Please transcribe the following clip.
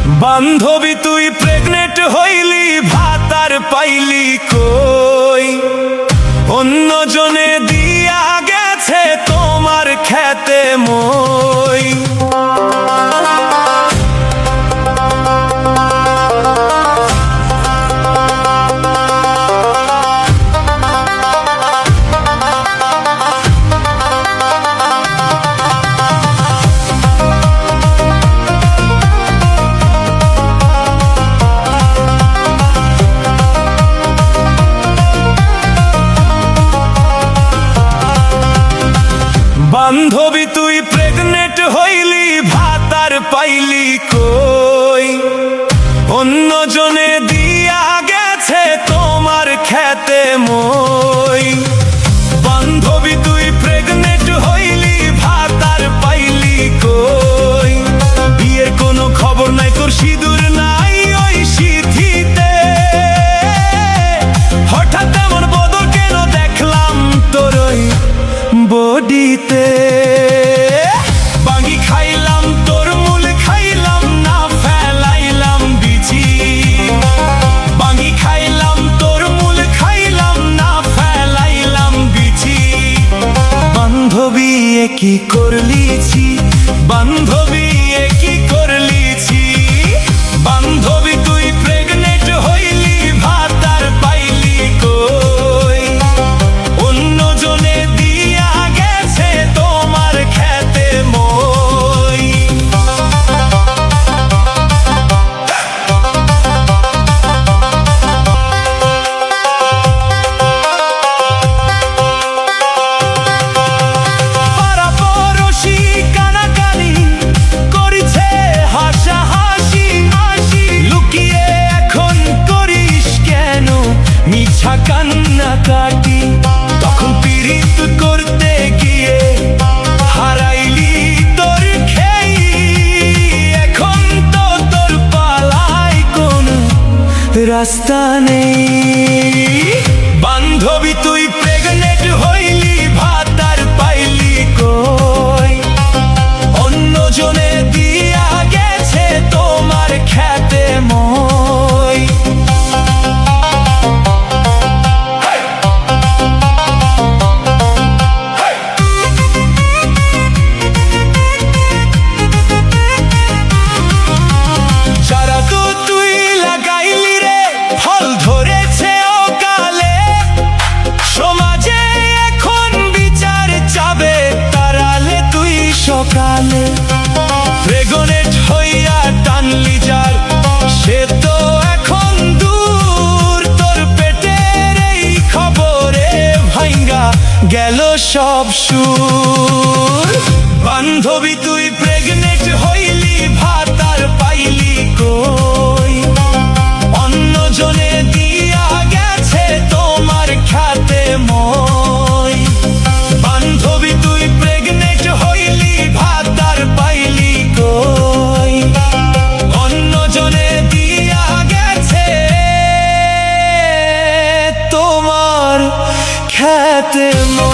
বান্ধবী তুই প্রেগনেন্ট হইলি, ভাতার পাইলি কই? অন্য জনে দিয়া গেছে তোমার খেতে মই। বান্ধবী তুই প্রেগনেন্ট হইলি, ভাতার পাইলি কই? অন্য জনে দিয়া গেছে তোমার খেতে মই। বান্ধবী তুই প্রেগনেন্ট হইলি, ভাতার পাইলি কই? বিয়ের কোনো খবর নাই তোর, সিঁদুর নাই ওই সিঁথিতে। হঠাৎ এমন বদল কেন দেখলাম তোর ওই বডিতে? বাঙ্গি খাইলাম তোর মূল খাইলাম না, ফেলাইলাম বিচি। বাঙ্গি খাইলাম তোর মূল খাইলাম না, ফেলাইলাম বিচি। বান্ধবী এ কি করলিছি, বান্ধবী এ কি করলিছি? বান্ধবী তুই প্রেগনেন্ট হইলি, ভাতার পাইলি কই? অন্য জনে দিয়া গেছে তোমার খেতে মই। পাড়াপড়শি কানাকানি করিছে হাসাহাসি, লুকিয়ে এখন করিস কেন মিছা কান্নাকাটি? তখন পীড়িত করতে গিয়ে হারাইলি তোর খেই। এখন তো তোর পালাই কোন রাস্তা নেই। বান্ধবী তুই প্রেগনেন্ট হইলি, ভাতার পাইলি কই? অন্য জনে দিয়া গেছে তোমার খেতে মই। সারা তো তুই লাগাইলি রে, ফল ধরেছে অকালে। সমাজে এখন বিচার চাবে, তারালে তুই সকালে। প্রেগনেন্ট হইয়া টানলি যার, সে তো এখন দূর। তোর পেটের এই খবরে ভাঙ্গা গেল সব সুর। বান্ধবী তুই প্রেগনেন্ট হইলি, ভাতার পাইলি কই? অন্য জনে দিয়া গেছে তোমার খেতে মই। বান্ধবী তুই প্রেগনেন্ট হইলি, ভাতার পাইলি কই? অন্য জনে দিয়া গেছে তোমার খেতে মই।